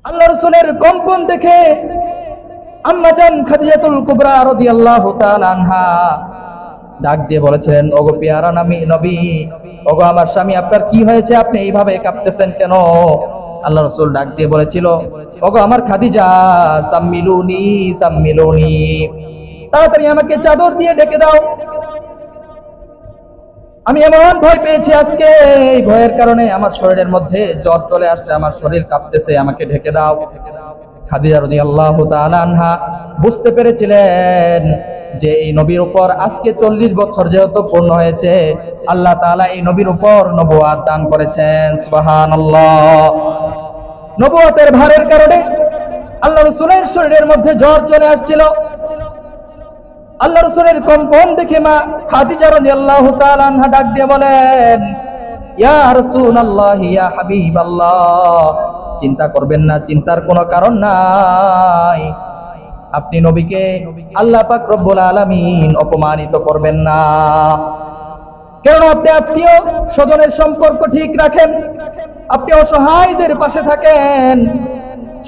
আল্লাহ রাসূলের কম্পন দেখে আম্মা জান খাদিজাতুল কুবরা রাদিয়াল্লাহু তাআলা আনহা ডাক দিয়ে বলেছিলেন, ওগো পেয়ারা নবী, ওগো আমার স্বামী, আপনার কি হয়েছে? আপনি এইভাবে কাঁপতেছেন কেন? আল্লাহ রাসূল ডাক দিয়ে বলেছিল, ওগো আমার খাদিজা, সাম্মিলুনি সাম্মিলুনি, তাড়াতাড়ি আমাকে চাদর দিয়ে ঢেকে দাও। আমি এমন ভয় পেয়েছি আজকে, এই ভয়ের কারণে আমার শরীরের মধ্যে জ্বর চলে আসছে, আমার শরীর কাঁপতেছে, আমাকে ঢেকে দাও। খাদিজা রাদিয়াল্লাহু তাআলা আনহা বুঝতে পেরেছিলেন যে এই নবীর উপর আজকে 40 বছর যেহেতু পূর্ণ হয়েছে, আল্লাহ তাআলা এই নবীর উপর নবুয়ত দান করেছেন। সুবহানাল্লাহ। নবুয়তের ভারের কারণে আল্লাহ রাসূলের শরীরের মধ্যে জ্বর চলে আসছিল। আল্লাহ রাসূলের কম্পন দেখে মা খাদিজা রাদিয়াল্লাহু তাআলা আনহা ডাক দিয়ে বলেন, ইয়া রাসূলুল্লাহ, ইয়া হাবিবাল্লাহ, চিন্তা করবেন না, চিন্তার কোনো কারণ নাই। আপনি নবীকে আল্লাহ পাক রব্বুল আলামিন অপমানিত করবেন না, কারণ আপনি আত্মীয় স্বজনের সম্পর্ক ঠিক রাখেন, আপনি অসহায়দের পাশে থাকেন।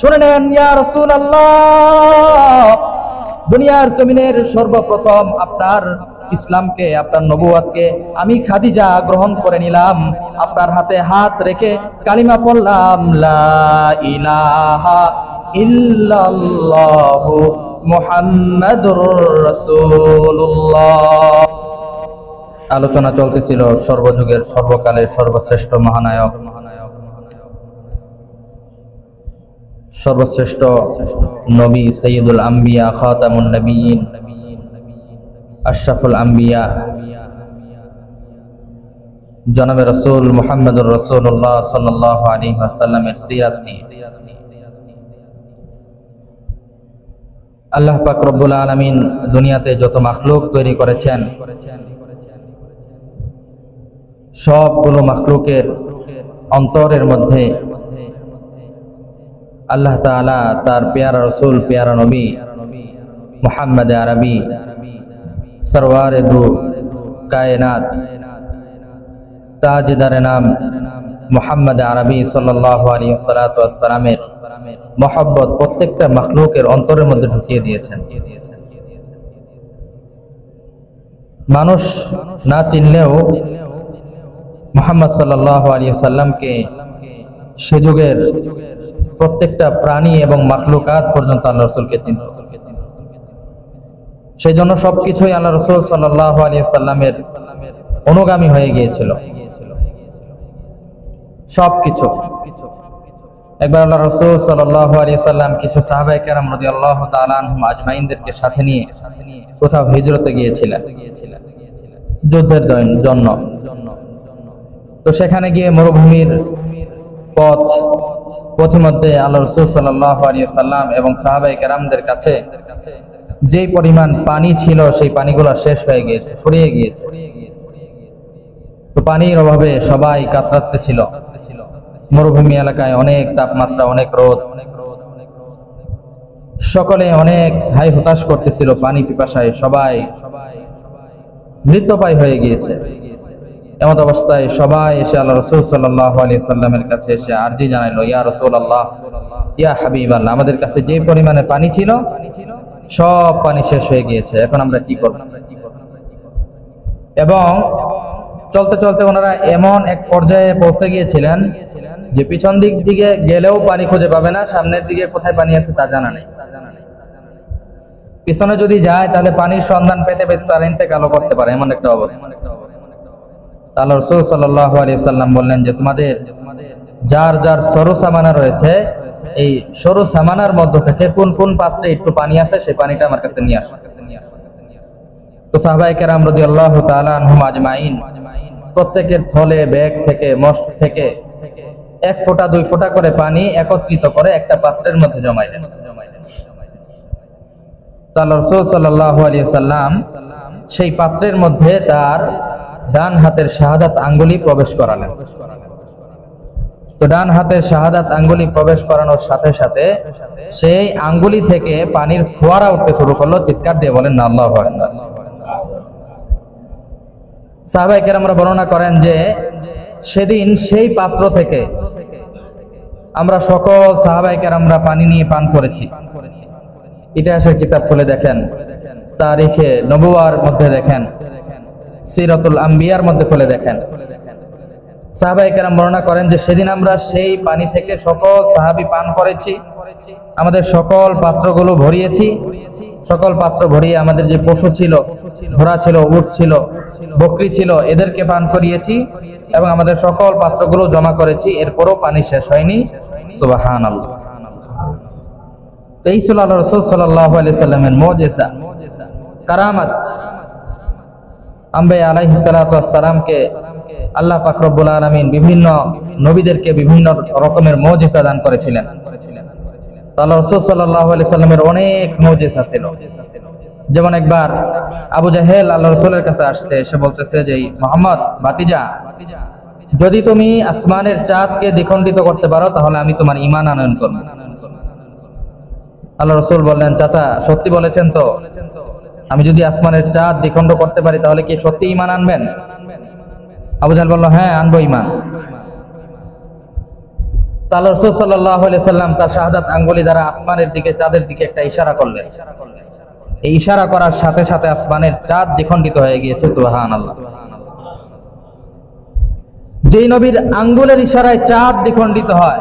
শুনে নেন ইয়া রাসূলুল্লাহ, দুনিয়ার জমিনের সর্বপ্রথম আপনার ইসলামকে, আপনার নবুয়তকে আমি খাদিজা গ্রহণ করে নিলাম। আপনার হাতে হাত রেখে কালিমা পড়লাম, লা ইলাহা ইল্লাল্লাহু মুহাম্মাদুর রাসূলুল্লাহ। আলোচনা চলতেছিল সর্বযুগের সর্বকালের সর্বশ্রেষ্ঠ মহানায়ক, সর্বশ্রেষ্ঠ নবী, সাইয়্যিদুল আম্বিয়া, খাতামুন নবিয়্যিন, আশরাফুল আম্বিয়া, জনাবে রাসূল মুহাম্মদুর রাসূলুল্লাহ সাল্লাল্লাহু আলাইহি ওয়াসাল্লামের সিরাত নিয়ে আল্লাহ পাক রব্বুল আলামিন দুনিয়াতে যত মাখলুক তৈরি করেছেন, সবগুলো মাখলুকের অন্তরের মধ্যে আল্লাহ তাআলা তার পেয়ারা রাসূল, পেয়ারা নবী মুহাম্মদ আরবি সরওয়ারে দু কায়নাত, তাজদারে নাম মুহাম্মদ আরবি সাল্লাল্লাহু আলাইহি ওয়াসাল্লামের মহব্বত প্রত্যেকটা মাখলুকের অন্তরের মধ্যে ঢুকিয়ে দিয়েছেন। মানুষ না চিনলেও মুহাম্মদ সাল্লাল্লাহু আলাইহি ওয়াসাল্লামকে সে যুগের প্রত্যেকটা প্রাণী এবং মাখলুকাত পর্যন্ত আল্লাহ রাসূলকে চিনত। সেই জন্য সবকিছুই আল্লাহ রাসূল সাল্লাল্লাহু আলাইহি ওয়াসাল্লামের অনুগামী হয়ে গিয়েছিল, সবকিছু। একবার আল্লাহ রাসূল সাল্লাল্লাহু আলাইহি ওয়াসাল্লাম কিছু সাহাবায়ে কেরাম রাদিয়াল্লাহু তাআলা আনহুম আজমাইনদেরকে সাথে নিয়ে কোথাও হিজরতে গিয়েছিলেন যুদ্ধের জন্য। তো সেখানে গিয়ে মরুভূমির পথিমধ্যে আল্লাহ রাসূল সাল্লাল্লাহু আলাইহি ওয়াসাল্লাম এবং সাহাবায়ে কেরামদের কাছে যেই পরিমাণ পানি ছিল, সেই পানিগুলো শেষ হয়ে গিয়েছে, ফুরিয়ে গিয়েছে। তো পানির অভাবে সবাই কাতরাতে ছিল। মরুভূমি এলাকায় অনেক তাপমাত্রা, অনেক রোদ, সকলে অনেক হাই হতাশ করতেছিল পানি পিপাসায়, সবাই মৃত্যুপায় হয়ে গিয়েছে। এমন অবস্থায় সবাই এসে আল্লাহ রাসূল সাল্লাল্লাহু আলাইহি ওয়াসাল্লামের কাছে এসে আরজি জানাইলো, ইয়া রাসূলুল্লাহ, ইয়া হাবিবাল্লাহ, আমাদের কাছে যে পরিমাণে পানি ছিল সব পানি শেষ হয়ে গিয়েছে, এখন আমরা কি করব? এবং চলতে চলতে ওনারা এমন এক পর্যায়ে পৌঁছে গিয়েছিলেন যে পিছন দিকে গেলেও পানি খুঁজে পাবে না, সামনের দিকে কোথায় পানি আছে তা জানা নেই। পিছনে যদি যায় তাহলে পানির সন্ধান পেতে পেতে তার ইন্তেকালও করতে পারে, এমন একটা অবস্থা। আল্লাহ রাসূল সাল্লাল্লাহু আলাইহি ওয়াসাল্লাম বললেন যে তোমাদের যার যার সরু সামানা রয়েছে, এই সরু সামানার মধ্য থেকে কোন কোন পাত্রে একটু পানি আছে সেই পানিটা আমার কাছে নিয়ে আসো। তো সাহাবায়ে কেরাম রাদিয়াল্লাহু তাআলা আনহুম আজমাইন প্রত্যেকের থলে, ব্যাগ থেকে, মস্ত থেকে 1 ফোঁটা 2 ফোঁটা করে পানি একত্রিত করে একটা পাত্রের মধ্যে জমাইলেন। তো আল্লাহ রাসূল সাল্লাল্লাহু আলাইহি ওয়াসাল্লাম সেই পাত্রের মধ্যে তার ডান হাতের শাহাদাত আঙ্গুলি প্রবেশ করালেন। তো ডান হাতের শাহাদাত আঙ্গুলি প্রবেশ করানোর সাথে সাথে সেই আঙ্গুলি থেকে পানির ফোয়ারা উঠতে শুরু করলো। চিৎকার দিয়ে বলেন না আল্লাহু আকবার। সাহাবায়ে কেরামরা বর্ণনা করেন যে সেদিন সেই পাত্র থেকে আমরা সকল সাহাবায়ে কেরামরা পানি নিয়ে পান করেছি। ইতিহাসের কিতাব খুলে দেখেন, তারিখে নবুয়ার মধ্যে দেখেন, সিরাতুল আম্বিয়ার মধ্যে খুলে দেখেন, সাহাবায়ে কেরাম বর্ণনা করেন যে সেদিন আমরা সেই পানি থেকে সকল সাহাবী পান করেছি, আমাদের সকল পাত্রগুলো ভরিয়েছি, সকল পাত্র ভরিয়ে আমাদের যে পশু ছিল, ঘোড়া ছিল, উট ছিল, বকরি ছিল, এদেরকে পান করিয়েছি এবং আমাদের সকল পাত্রগুলো জমা করেছি, এরপরও পানি শেষ হয়নি। সুবহানাল্লাহ। এই ছিল আল্লাহ রাসূল সাল্লাল্লাহু আলাইহি সাল্লামের মুজিজা, কারামাত। আম্বিয়া আলাইহিস সালাতু ওয়াস সালামকে আল্লাহ পাক রব্বুল আলামিন বিভিন্ন নবীদেরকে বিভিন্ন রকমের মুজিজা দান করেছিলেন। আল্লাহ রাসূল সাল্লাল্লাহু আলাইহি সাল্লামের অনেক মুজিজা ছিল। যেমন একবার আবু জাহেল আল্লাহ রাসূলের কাছে আসছে, সে বলতেছে যে মুহাম্মদ ভাতিজা, যদি তুমি আসমানের চাঁদকে দ্বিখণ্ডিত করতে পারো তাহলে আমি তোমার ঈমান আনয়ন করব। আল্লাহ রাসূল বললেন, চাচা সত্যি বলেছেন তো? আমি যদি আসমানের চাঁদ দ্বিখণ্ড করতে পারি তাহলে কি সত্যি ঈমান আনবেন? আবু জাহেল বলল, হ্যাঁ আনবো ঈমান। আল্লাহ রাসূল সাল্লাল্লাহু আলাইহি সাল্লাম তার শাহাদাত আঙ্গুলি দ্বারা আসমানের দিকে, চাঁদের দিকে একটা ইশারা করলেন। এই ইশারা করার সাথে সাথে আসমানের চাঁদ দ্বিখণ্ডিত হয়ে গিয়েছে। সুবহানাল্লাহ। যেই নবীর আঙ্গুলের ইশারায় চাঁদ দ্বিখণ্ডিত হয়,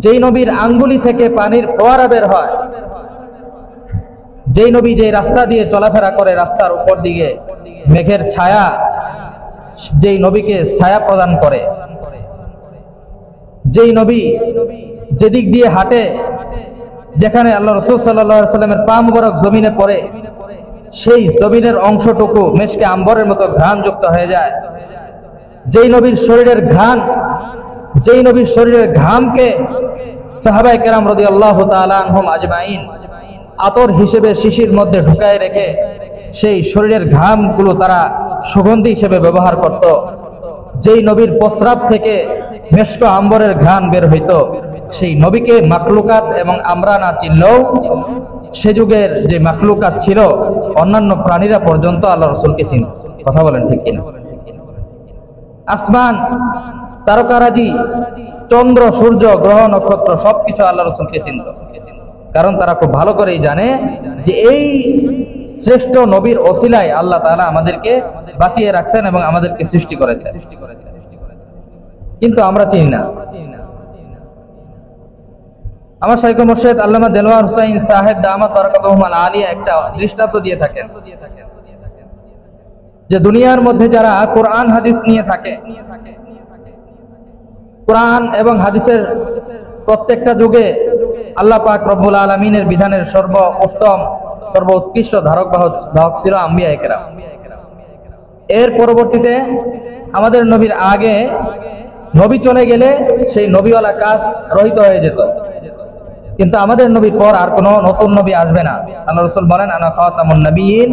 যেই নবীর আঙ্গুলি থেকে পানির ফোয়ারা বের হয়, যেই নবী যে রাস্তা দিয়ে চলাফেরা করে রাস্তার উপর দিকে মেঘের ছায়া যেই নবীকে ছায়া প্রদান করে, যেই নবী যেদিক দিয়ে হাঁটে, যেখানে আল্লাহ রাসূল সাল্লাল্লাহু আলাইহি সাল্লামের পা মুবারক জমিনে পড়ে, সেই জমিনের অংশটুকু মেশকে আম্বরের মতো ঘ্রাণযুক্ত হয়ে যায়। যেই নবীর শরীরের ঘ্রাণ, যেই নবীর শরীরের ঘামকে সাহাবায়ে কেরাম রাদিয়াল্লাহু তাআলা আনহুম আজমাইন আতর হিসেবে শিশির মধ্যে ঢুকায় রেখে সেই শরীরের ঘামগুলো তারা সুগন্ধি হিসেবে ব্যবহার করত। যেই নবীর প্রস্রাব থেকে মেশক আম্বরের ঘ্রাণ বের হইত, সেই নবীকে মাখলুকাত এবং আমরা না চিনলেও সে যুগের যে মাখলুকাত ছিল, অন্যান্য প্রাণীরা পর্যন্ত আল্লাহ রাসূলকে চিনত। কথা বলেন ঠিক কিনা? আসমান, তারকারাজি, চন্দ্র, সূর্য, গ্রহ, নক্ষত্র সবকিছু আল্লাহ রাসূলকে চিনত, কারণ তারা খুব ভালো করেই জানে যে এই শ্রেষ্ঠ নবীর ওসিলায় আল্লাহ তাআলা আমাদেরকে বাঁচিয়ে রাখছেন এবং আমাদেরকে সৃষ্টি করেছেন। কিন্তু আমরা চিনি না। আমার শাইখ মুর্শিদ আল্লামা দেলওয়ার হুসাইন সাহেব দামাত বারাকাতুহুল আলিয়া একটা দৃষ্টান্ত দিয়ে থাকেন যে দুনিয়ার মধ্যে যারা কোরআন হাদিস নিয়ে থাকে, কোরআন এবং হাদিসের প্রত্যেকটা যুগে আল্লাহ পাক রব্বুল আলামিনের বিধানের সর্বোত্তম সর্বোৎকৃষ্ট ধারক বাহক ছিল আম্বিয়ায়ে কেরাম। এর পরবর্তীতে আমাদের নবীর আগে নবী চলে গেলে সেই নবীওয়ালা কাজ রহিত হয়ে যেত, কিন্তু আমাদের নবীর পর আর কোনো নতুন নবী আসবে না। আল্লাহ রাসূল বলেন, আনা খাতামুন নবিয়্যিন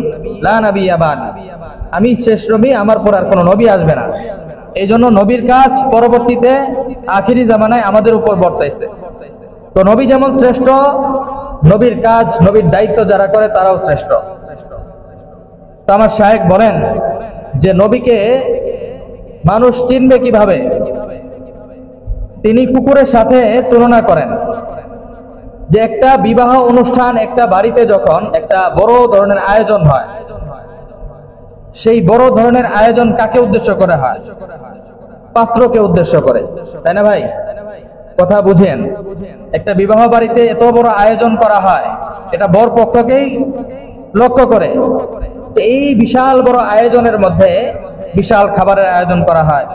লা নাবিয়্যা বা'দি, আমি শেষ নবী, আমার পর আর কোনো নবী আসবে না। এই জন্য নবীর কাজ পরবর্তীতে আখিরি জামানায় আমাদের উপর বর্তাইছে। তো নবী যেমন শ্রেষ্ঠ, নবীর কাজ, নবীর দায়িত্ব যারা করে তারাও শ্রেষ্ঠ। তো আমার শায়েখ বলেন যে নবীকে মানুষ চিনবে কিভাবে? তিনি কুকুরের সাথে তুলনা করেন যে একটা বিবাহ অনুষ্ঠান, একটা বাড়িতে যখন একটা বড় ধরনের আয়োজন হয়, সেই বড় ধরনের আয়োজন কাকে উদ্দেশ্য করে হয়? পাত্রকে উদ্দেশ্য করে, তাই না ভাই? কথা বুঝেন। একটা বিবাহ বাড়িতে এত বড় আয়োজন করা হয়, এটা বর পক্ষকেই লক্ষ্য করে। এই বিশাল বড় আয়োজনের মধ্যে বিশাল খাবারের আয়োজন করা হয়।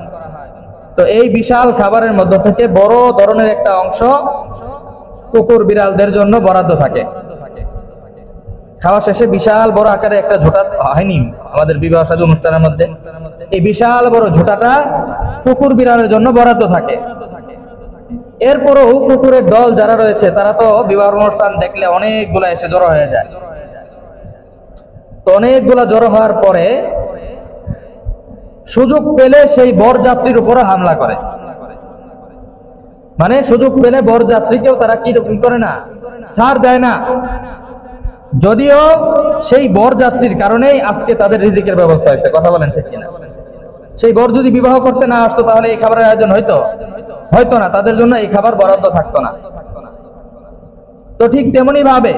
তো এই বিশাল খাবারের মধ্যে থেকে বড় ধরনের একটা অংশ কুকুর বিড়ালদের জন্য বরাদ্দ থাকে। খাওয়া শেষে বিশাল বড় আকারে একটা ঝোঁটা হয়নি আমাদের বিবাহ সাদী অনুষ্ঠানের মধ্যে? এই বিশাল বড় ঝোঁটাটা কুকুর বিড়ালের জন্য বরাদ্দ থাকে। এরপরও কুকুরের দল যারা রয়েছে তারা তো বিবাহ অনুষ্ঠান দেখলে অনেকগুলা এসে জড়ো হয়ে যায়। তো অনেকগুলা জড়ো হওয়ার পরে সুযোগ পেলে সেই বরযাত্রীর উপরে হামলা করে। মানে সুযোগ পেলে বরযাত্রীকেও তারা কি করে না, ছাড় দেয় না। যদিও সেই বরযাত্রীর কারণেই আজকে তাদের রিজিকের ব্যবস্থা হয়েছে। কথা বলেন ঠিক কিনা? সেই বর যদি বিবাহ করতে না আসতো তাহলে এই খাবারের আয়োজন হইতো? হয়তো না, তাদের জন্য এই খাবার বরাদ্দ থাকতো না। তো ঠিক তেমনি ভাবে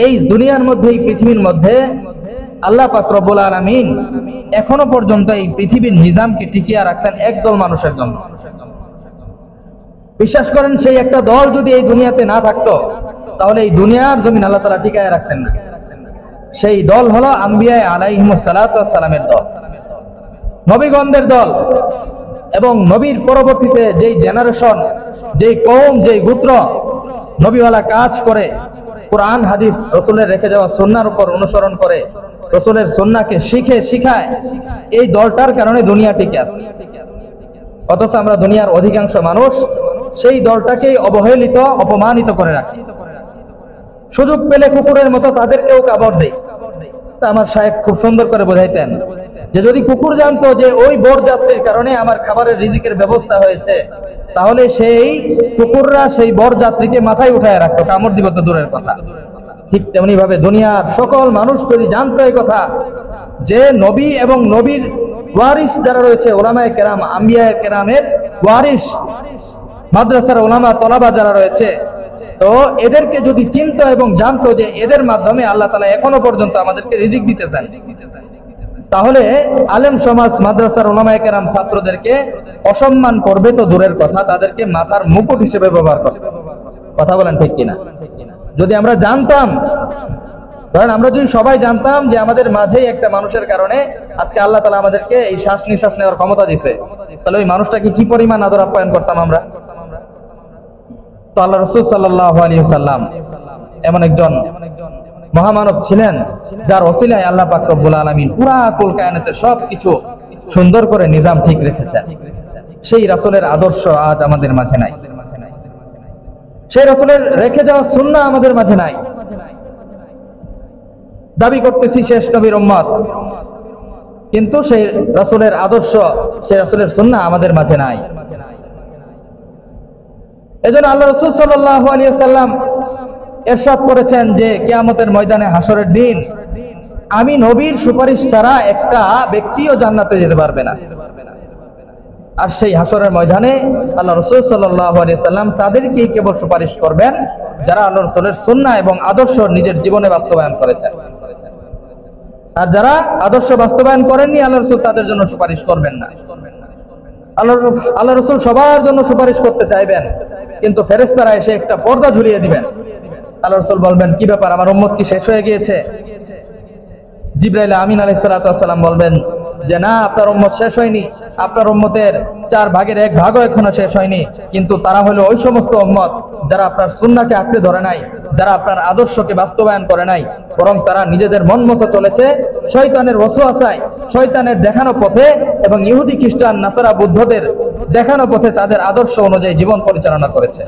এই দুনিয়ার মধ্যে, এই পৃথিবীর মধ্যে আল্লাহ পাক রব্বুল আলামিন এখনো পর্যন্ত এই পৃথিবীর নিজামকে টিকিয়ে রাখছেন একদল মানুষের জন্য। বিশ্বাস করেন, সেই একটা দল যদি এই দুনিয়াতে না থাকতো তাহলে এই দুনিয়ার জমিন আল্লাহ তাআলা টিকায় রাখতেন না। সেই দল হলো আম্বিয়া আলাইহিমুস সালাতু ওয়াস সালামের দল, নবীগণদের দল। এবং নবীর পরবর্তীতে যেই জেনারেশন, যেই কওম, যেই গোত্র নবীওয়ালা কাজ করে, কোরআন হাদিস রাসূলের রেখে যাওয়া সুন্নাহর উপর অনুসরণ করে, রাসূলের সুন্নাহকে শিখায়, এই দলটার কারণে দুনিয়া টিকে আছে। অথচ আমরা দুনিয়ার অধিকাংশ মানুষ সেই দলটাকেই অবহেলিত, অপমানিত করে রাখি। সুযোগ পেলে কুকুরের মতো তাদেরকেও কাবড় দেই। তা আমার সাহেব খুব সুন্দর করে বোঝাইতেন যে যদি কুকুর জানতো যে ওই বরযাত্রীর কারণে আমার খাবারের রিজিকের ব্যবস্থা হয়েছে, তাহলে সেই কুকুররা সেই বরযাত্রীকে মাথায় উঠায় রাখতো, কামড় দিব তো দূরের কথা। ঠিক তেমনি ভাবে দুনিয়ার সকল মানুষ যদি জানতো এই কথা যে নবী এবং নবীর ওয়ারিস যারা রয়েছে, উলামায়ে কেরাম, আম্বিয়ায়ে কেরামের ওয়ারিস, মাদ্রাসার উলামা তলাবা যারা রয়েছে, তো এদেরকে যদি চিনতো এবং জানতো যে এদের মাধ্যমে আল্লাহ তাআলা এখনো পর্যন্ত আমাদেরকে রিজিক দিতেছেন, তাহলে আলেম সমাজ, মাদ্রাসার উলামায়ে কেরাম ছাত্রদেরকে অসম্মান করবে তো দূরের কথা, তাদেরকে মাথার মুকুট হিসেবে ব্যবহার করবে। কথা বলেন ঠিক কিনা? যদি আমরা জানতাম, ধরেন আমরা যদি সবাই জানতাম যে আমাদের মাঝেই একটা মানুষের কারণে আজকে আল্লাহ তাআলা আমাদেরকে এই শ্বাস নিঃশ্বাস নেওয়ার ক্ষমতা দিছে, তাহলে ওই মানুষটাকে কি পরিমাণ আদর আপ্যায়ন করতাম আমরা। তো আল্লাহ রাসূল সাল্লাল্লাহু আলাইহি ওয়াসাল্লাম এমন একজন মহামানব ছিলেন যার ওসিলায় আল্লাহ পাক রব্বুল আলামিন পুরা কুল কায়নাতের সবকিছু সুন্দর করে নিজাম ঠিক রেখেছেন। সেই রাসূলের আদর্শ আজ আমাদের মাঝে নাই, সেই রাসূলের রেখে যাওয়া সুন্নাহ আমাদের মাঝে নাই। দাবি করতেছি শেষ নবীর উম্মত, কিন্তু সেই রাসূলের আদর্শ, সেই রাসূলের সুন্নাহ আমাদের মাঝে নাই। এজন্য আল্লাহ রাসূল সাল্লাল্লাহু আলাইহি ওয়াসাল্লাম ইরশাদ করেছেন যে কিয়ামতের ময়দানে, হাসরের দিন, আমি নবীর সুপারিশ ছাড়া একটা ব্যক্তিও জান্নাতে যেতে পারবে না। আর সেই হাসরের ময়দানে আল্লাহ রাসূল সাল্লাল্লাহু আলাইহি ওয়াসাল্লাম তাদেরকেই কেবল সুপারিশ করবেন যারা আল্লাহ রাসূলের সুন্নাহ এবং আদর্শ নিজের জীবনে বাস্তবায়ন করেছেন। আর যারা আদর্শ বাস্তবায়ন করেননি, আল্লাহ রাসূল তাদের জন্য সুপারিশ করবেন না। আল্লাহ রাসূল সবার জন্য সুপারিশ করতে চাইবেন, কিন্তু ফেরেশতারা এসে একটা পর্দা ঝুলিয়ে দিবেন। আল্লাহ রাসূল বলবেন, কি ব্যাপার, আমার উম্মত কি শেষ হয়ে গিয়েছে? জিবরাইল আমিন আলাইহিস সালাতু ওয়াস সালাম বলবেন যে না, আপনার উম্মত শেষ হয়নি, আপনার উম্মতের 4 ভাগের 1 ভাগও এখনো শেষ হয়নি। কিন্তু তারা হলো ওই সমস্ত উম্মত যারা আপনার সুন্নাহকে আঁকড়ে ধরে নাই, যারা আপনার আদর্শকে বাস্তবায়ন করে নাই, বরং তারা নিজেদের মন মতো চলেছে, শয়তানের ওয়াসওয়াসায়, শয়তানের দেখানো পথে এবং ইহুদি খ্রিস্টান নাসারা বুদ্ধদের দেখানো পথে তাদের আদর্শ অনুযায়ী জীবন পরিচালনা করেছে।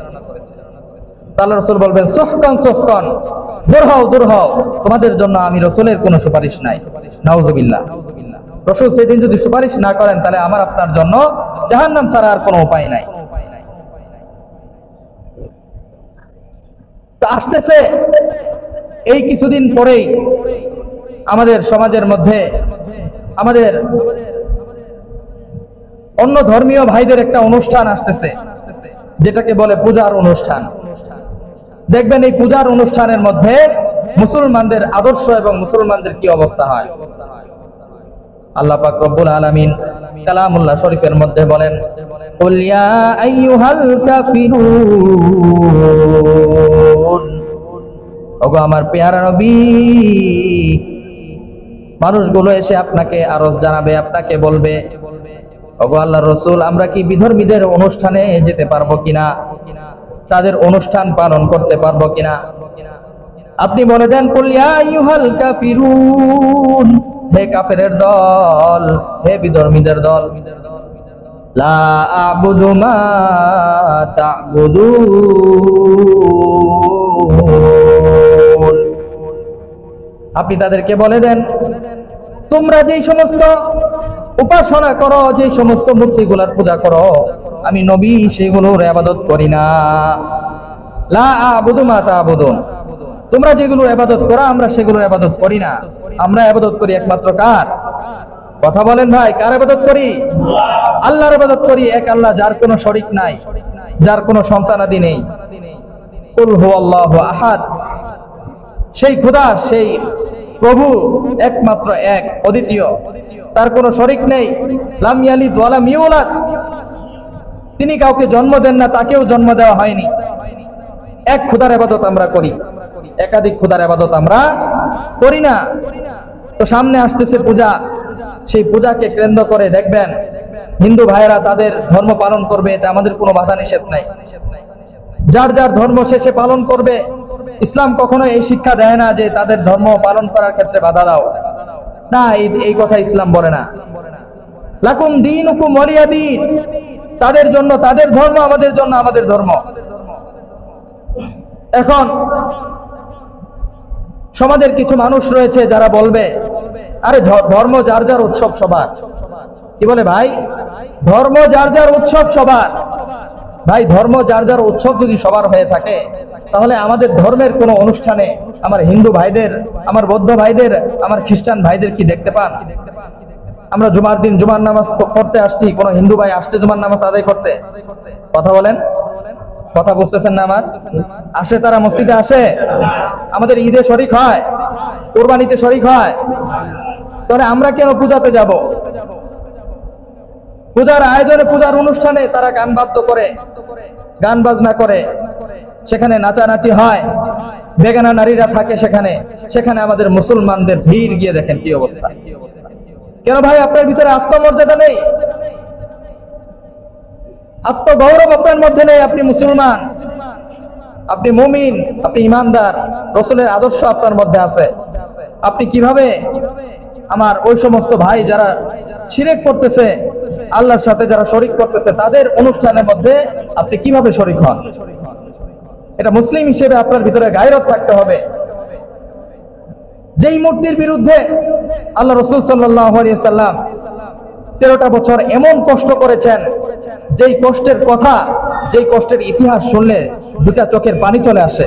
আল্লাহ রাসূল বলবেন, সুহকান সুহকান, দূর হও দূর হও, তোমাদের জন্য আমি রাসূলের কোনো সুপারিশ নাই। নাউযুবিল্লাহ। রাসূল সেদিন যদি সুপারিশ না করেন, তাহলে আমার আপনার জন্য জাহান্নাম ছাড়া আর কোনো উপায় নাই। তো আসতেছে এই কিছুদিন পরেই আমাদের সমাজের মধ্যে আমাদের অন্য ধর্মীয় ভাইদের একটা অনুষ্ঠান আসতেছে, যেটাকে বলে পূজার অনুষ্ঠান। দেখবেন এই পূজার অনুষ্ঠানের মধ্যে মুসলমানদের আদর্শ এবং মুসলমানদের কি অবস্থা হয়। আল্লাহ পাক রব্বুল আলামিন কালামুল্লাহ শরীফের মধ্যে বলেন, কুল ইয়া আইয়ুহাল কাফিরুন, ওগো আমার পেয়ারা নবী, মানুষগুলো এসে আপনাকে আরজ জানাবে, আপনাকে বলবে, ওগো আল্লাহর রাসূল, আমরা কি বিধর্মীদের অনুষ্ঠানে যেতে পারবো কিনা, তাদের অনুষ্ঠান পালন করতে পারবো কিনা? আপনি বলে দেন, কুল ইয়া আইয়ুহাল কাফিরুন, হে কাফেরের দল, হে বিধর্মীদের দল, লা আ'বুদু মা তা'বুদুন, আপনি তাদেরকে বলে দেন, তোমরা যেই সমস্ত উপাসনা করো, যেই সমস্ত মূর্তিগুলার পূজা করো, আমি নবী সেগুলোর ইবাদত করি না। লা আ'বুদু মা তা'বুদুন, তোমরা যেগুলোর ইবাদত করো আমরা সেগুলোর ইবাদত করি না। আমরা ইবাদত করি একমাত্র কার? কথা বলেন ভাই, কার ইবাদত করি? আল্লাহর ইবাদত করি, এক আল্লাহ, যার কোনো শরীক নাই, যার কোনো সন্তানাদি নেই। কুল হুয়াল্লাহু আহাদ, সেই খোদা, সেই প্রভু একমাত্র এক, অদ্বিতীয়, তার কোনো শরীক নেই। লাম ইয়ালিদ ওয়া লাম ইউলাদ, তিনি কাউকে জন্ম দেন না, তাকেও জন্ম দেওয়া হয়নি। এক খোদার ইবাদত আমরা করি, একাধিক খোদার ইবাদত আমরা করি না। তো সামনে আসতেছে পূজা, সেই পূজাকে কেন্দ্র করে দেখবেন হিন্দু ভাইয়েরা তাদের ধর্ম পালন করবে, এটা আমাদের কোনো বাধা নিষেধ নাই। যার যার ধর্ম শেষে পালন করবে। ইসলাম কখনো এই শিক্ষা দেয় না যে তাদের ধর্ম পালন করার ক্ষেত্রে বাধা দাও, না, এই কথা ইসলাম বলে না। লাকুম দীনুকুম ওয়ালিয়া দীন, তাদের জন্য তাদের ধর্ম, আমাদের জন্য আমাদের ধর্ম। এখন সমাজের কিছু মানুষ রয়েছে যারা বলবে, আরে ধর্ম যার যার উৎসব সবার। কি বলে ভাই? ধর্ম যার যার উৎসব সবার। ভাই, ধর্ম যার যার উৎসব যদি সবার হয়ে থাকে, তাহলে আমাদের ধর্মের কোনো অনুষ্ঠানে আমার হিন্দু ভাইদের, আমার বৌদ্ধ ভাইদের, আমার খ্রিস্টান ভাইদের কি দেখতে পান? আমরা জুমার দিন জুমার নামাজ পড়তে আসছি, কোন হিন্দু ভাই আসছে জুমার নামাজ আদায় করতে? কথা বলেন, কথা বুঝতেছেন না আমার? আসে, তারা মসজিদে আসে, আমাদের ঈদে শরিক হয়, কোরবানিতে শরিক হয়। তাহলে আমরা কেন পূজাতে যাব? পূজার আয়োজনে, পূজার অনুষ্ঠানে তারা গান বাদ্য করে, গান বাজনা করে, সেখানে নাচানাচি হয়, বেগানা নারীরা থাকে সেখানে, সেখানে আমাদের মুসলমানদের ভিড়, গিয়ে দেখেন কি অবস্থা। কেন ভাই? আপনার ভিতরে আত্মমর্যাদা নেই, আত্মগৌরব আপনার মধ্যে নেই। আপনি মুসলমান, আপনি মুমিন, আপনি ইমানদার, রাসূলের আদর্শ আপনার মধ্যে আছে। আপনি কিভাবে আমার ওই সমস্ত ভাই যারা শিরক করতেছে, আল্লাহর সাথে যারা শরীক করতেছে, তাদের অনুষ্ঠানের মধ্যে আপনি কিভাবে শরীক হন? এটা মুসলিম হিসেবে আপনার ভিতরে গায়রত থাকতে হবে। যেই মূর্তির বিরুদ্ধে আল্লাহ রাসূল সাল্লাল্লাহু আলাইহি ওয়াসাল্লাম 13টা বছর এমন কষ্ট করেছেন, যেই কষ্টের কথা, যেই কষ্টের ইতিহাস শুনলে দুটা চোখের পানি চলে আসে।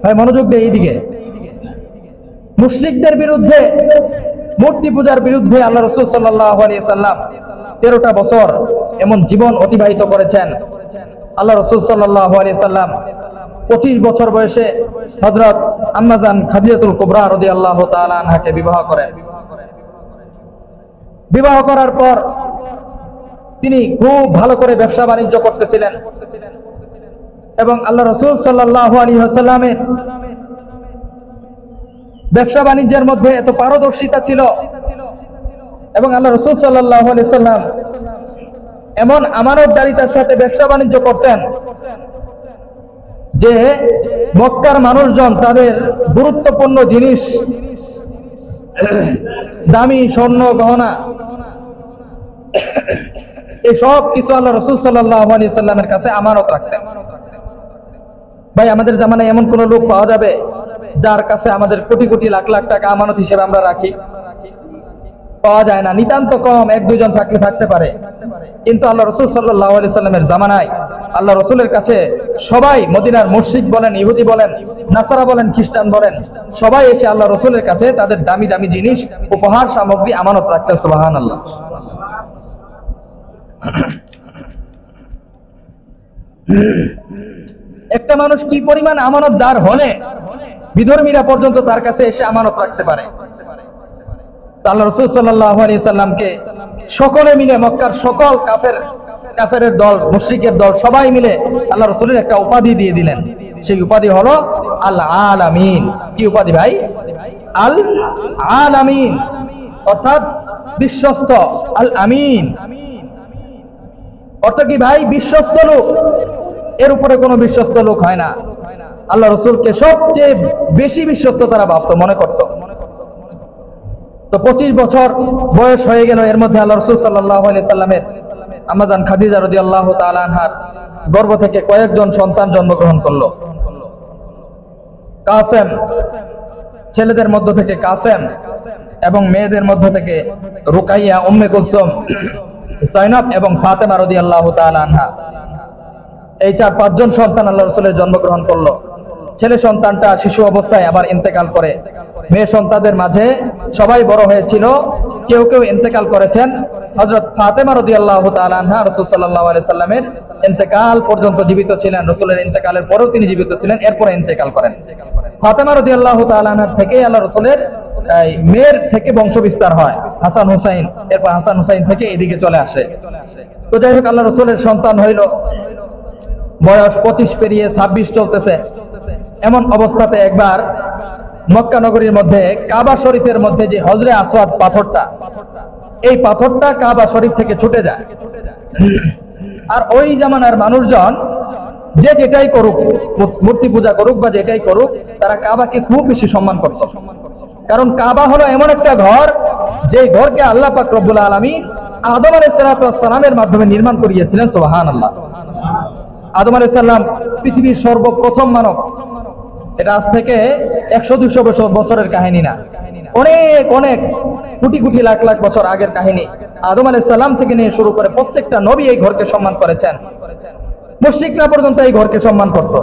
ভাই মনোযোগ দিয়ে এইদিকে। মুশরিকদের বিরুদ্ধে, মূর্তি পূজার বিরুদ্ধে আল্লাহ রাসূল সাল্লাল্লাহু আলাইহি ওয়াসাল্লাম 13টা বছর এমন জীবন অতিবাহিত করেছেন। আল্লাহ রাসূল সাল্লাল্লাহু আলাইহি ওয়াসাল্লাম 25 বছর বয়সে হযরত আম্মা জান খাদিজাতুল কুবরা রাদিয়াল্লাহু তাআলা আনহাকে বিবাহ করেন। বিবাহ করার পর তিনি খুব ভালো করে ব্যবসা বাণিজ্য করতেছিলেন এবং আল্লাহ রাসূল সাল্লাল্লাহু আলাইহি ওয়াসাল্লামের ব্যবসা বাণিজ্যের মধ্যে এত পারদর্শিতা ছিল এবং আল্লাহ রাসূল সাল্লাল্লাহু আলাইহি ওয়াসাল্লাম এমন আমানতদারিতার সাথে ব্যবসা বাণিজ্য করতেন যে মক্কার মানুষজন তাদের গুরুত্বপূর্ণ জিনিস, দামি স্বর্ণ গহনা, এই সব কিছু আল্লাহ রাসূল সাল্লাল্লাহু আলাইহি ওয়াসাল্লামের কাছে আমানত রাখতেন। ভাই, আমাদের জামানায় এমন কোন লোক পাওয়া যাবে যার কাছে আমাদের কোটি কোটি লাখ লাখ টাকা আমানত হিসেবে আমরা রাখি? পাওয়া যায় না, নিতান্ত কম, এক দুইজন থাকলে থাকতে পারে। কিন্তু আল্লাহ রাসূল সাল্লাল্লাহু আলাইহি ওয়াসাল্লামের জামানায় আল্লাহ রাসূলের কাছে সবাই, মদিনার মুশরিক বলেন, ইহুদি বলেন, নাসারা বলেন, খ্রিস্টান বলেন, সবাই এসে আল্লাহ রাসূলের কাছে তাদের দামি দামি জিনিস, উপহার সামগ্রী আমানত রাখতেন। সুবহানাল্লাহ। একটা মানুষ কি পরিমাণ আমানতদার হলে বিধর্মীরা পর্যন্ত তার কাছে এসে আমানত রাখতে পারে? আল্লাহ রাসূল সাল্লাল্লাহু আলাইহি ওয়াসাল্লামকে সকলে মিলে, মক্কার সকল কাফেরের দল, মুশরিকের দল, সবাই মিলে আল্লাহ রাসূলের একটা উপাধি দিয়ে দিলেন। সেই উপাধি হলো আল আলামিন। কি উপাধি ভাই? আল আলামিন, অর্থাৎ বিশ্বস্ত। আল আমিন অর্থ কি ভাই? বিশ্বস্ত লোক। এর উপরে কোনো বিশ্বস্ত লোক হয় না। আল্লাহ রাসূলকে সবচেয়ে বেশি বিশ্বস্ত তারা ভাবত, মনে করত। তো 25 বছর বয়স হয়ে গেল, এর মধ্যে আল্লাহ রাসূল সাল্লাল্লাহু আলাইহি ওয়াসাল্লামের আম্মা জান খাদিজা রাদিয়াল্লাহু তাআলা আনহার গর্ভ থেকে কয়েকজন সন্তান জন্মগ্রহণ করলো। কাসেম, ছেলেদের মধ্য থেকে কাসেম, এবং মেয়েদের মধ্য থেকে রুকাইয়া, উম্মে কুলসুম, যায়নাব এবং ফাতেমা রাদিয়াল্লাহু তাআলা আনহা। এই 4-5 জন সন্তান আল্লাহ রাসূলের জন্মগ্রহণ করলো। ছেলে সন্তানটা শিশু অবস্থায় আবার ইন্তেকাল করে। মেয়ে সন্তানদের মাঝে সবাই বড় হয়েছিল, কেউ কেউ ইন্তেকাল করেছেন। হযরত ফাতেমা রাদিয়াল্লাহু তাআলা আনহা রাসূল সাল্লাল্লাহু আলাইহি সাল্লামের ইন্তেকাল পর্যন্ত জীবিত ছিলেন। রাসূলের ইন্তেকালের পরেও তিনি জীবিত ছিলেন, এরপরে ইন্তেকাল করেন। ফাতেমা রাদিয়াল্লাহু তাআলা আনহার থেকে আল্লাহ রাসূলের মেয়ের থেকে বংশ বিস্তার হয়, হাসান হুসাইন। এরপর হাসান হুসাইন থেকে এদিকে চলে আসে। তো যাই হোক, আল্লাহ রাসূলের সন্তান হইল, বয়স 25 পেরিয়ে 26 চলতেছে। এমন অবস্থাতে একবার মক্কা নগরীর মধ্যে কাবা শরীফের মধ্যে যে হজরে আসওয়াদ পাথরটা, এই পাথরটা কাবা শরীফ থেকে ছুটে যায়। আর ওই জামানার মানুষজন যে যেটাই করুক, মূর্তি পূজা করুক বা যেটাই করুক, তারা কাবাকে খুব বেশি সম্মান করত। কারণ কাবা হলো এমন একটা ঘর, যে ঘরকে আল্লাহ পাক রব্বুল আলামিন আদম আলাইহিস সালামের মাধ্যমে নির্মাণ করিয়েছিলেন। সুবহানাল্লাহ। আদম আলাইহিস সালাম পৃথিবীর সর্বপ্রথম মানব। এটা আজ থেকে 100-200 বছরের কাহিনী না, অনেক অনেক কোটি কোটি লাখ লাখ বছর আগের কাহিনী। আদম আলাইহিস সালাম থেকে নিয়ে শুরু করে প্রত্যেকটা নবী এই ঘরকে সম্মান করেছেন। মুশরিকরা পর্যন্ত এই ঘরকে সম্মান করত।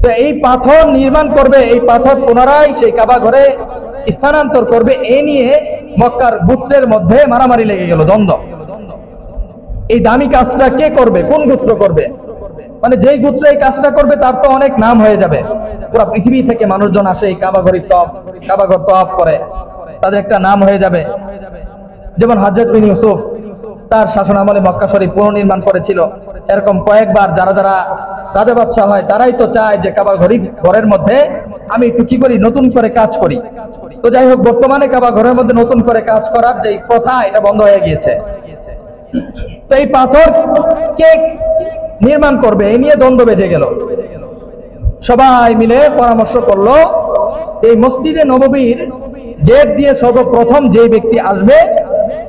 তো এই পাথর নির্মাণ করবে, এই পাথর পুনরায় সেই কাবা ঘরে স্থানান্তর করবে, এই নিয়ে মক্কার গোত্রের মধ্যে মারামারি লেগে গেল, দ্বন্দ্ব। এই দামি কাজটা কে করবে, কোন গোত্র করবে? মানে যেই গোত্র এই কাজটা করবে তার তো অনেক নাম হয়ে যাবে। পুরো পৃথিবী থেকে মানুষজন আসে এই কাবা ঘর তওয়াফ করে, তাদের একটা নাম হয়ে যাবে। যেমন হাজ্জাজ বিন ইউসুফ তার শাসন আমলে মক্কা শরীফ পুনর্নির্মাণ করেছিল। এরকম কয়েকবার যারা যারা রাজা বাদশাহ হয় তারাই তো চায় যে কাবা ঘরের মধ্যে আমি একটু কি করি, নতুন করে কাজ করি। তো যাই হোক, বর্তমানে কাবা ঘরের মধ্যে নতুন করে কাজ করার যে প্রথা, এটা বন্ধ হয়ে গিয়েছে। তো এই পাথর কে নির্মাণ করবে, এই নিয়ে দ্বন্দ্ব বেজে গেল। সবাই মিলে পরামর্শ করলো, এই মসজিদে নববীর গেট দিয়ে সর্বপ্রথম যে ব্যক্তি আসবে,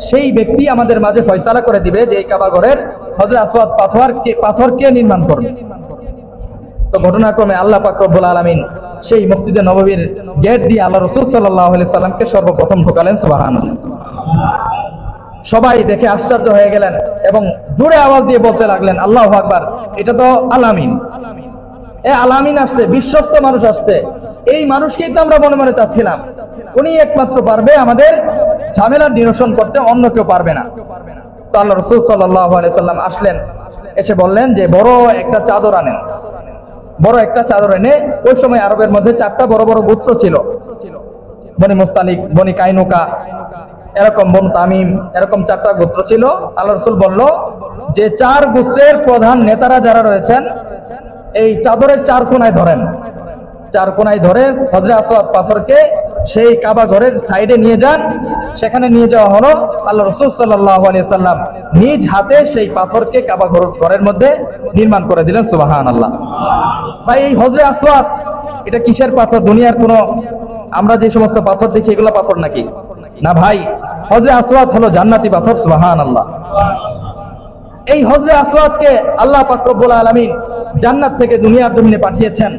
সেই ব্যক্তি আমাদের মাঝে ফয়সালা করে দিবে যে এই কাবা ঘরের হযরত আসওয়াদ পাথর কে নির্মাণ করবে। তো ঘটনাক্রমে আল্লাহ পাক রব্বুল আলামিন সেই মসজিদে নববীর গেট দিয়ে আল্লাহ রাসূল সাল্লাল্লাহু আলাইহি সাল্লামকে সর্বপ্রথম ঢোকালেন। সুবহানাল্লাহ। সবাই দেখে আশ্চর্য হয়ে গেলেন এবং জোরে আওয়াজ দিয়ে বলতে লাগলেন, আল্লাহু আকবার, এটা তো আলামিন। আলামিন আসছে, বিশ্বস্ত মানুষ আসছে। এই মানুষকেই তো আমরা মনে মনে চাচ্ছিলাম, উনি একমাত্র পারবে আমাদের ঝামেলার নিরসন করতে, অন্য কেউ পারবে না। তো আল্লাহ রাসূল সাল্লাল্লাহু আলাইহি সাল্লাম আসলেন, এসে বললেন যে বড় একটা চাদর আনেন। বড় একটা চাদর এনে, ওই সময় আরবের মধ্যে 4টা বড় বড় গোত্র ছিল, বনি মুস্তালিক, বনি কাইনুকা, এরকম বনু তামিম, এরকম 4টা গোত্র ছিল। আল্লাহ রাসূল বলল যে 4 গোত্রের প্রধান নেতারা যারা রয়েছেন, এই চাদরের 4 কোণায় ধরেন। 4 কোণায় ধরে হযরত আসওয়াদ পাথরকে সেই কাবা ঘরের সাইডে নিয়ে যান। সেখানে নিয়ে যাওয়া হলো। আল্লাহ রাসূল সাল্লাল্লাহু আলাইহি সাল্লাম নিজ হাতে সেই পাথরকে কাবা ঘরের মধ্যে নির্মাণ করে দিলেন। সুবহানাল্লাহ। ভাই, এই হযরত আসওয়াদ এটা কিসের পাথর? দুনিয়ার কোনো আমরা যে সমস্ত পাথর দেখি এগুলো পাথর নাকি? না ভাই, হযরত আসওয়াদ হলো জান্নাতি পাথর। সুবহানাল্লাহ। এই হযরত আসওয়াদকে আল্লাহ পাক রব্বুল আলামিন জান্নাত থেকে দুনিয়ার জমিনে পাঠিয়েছেন।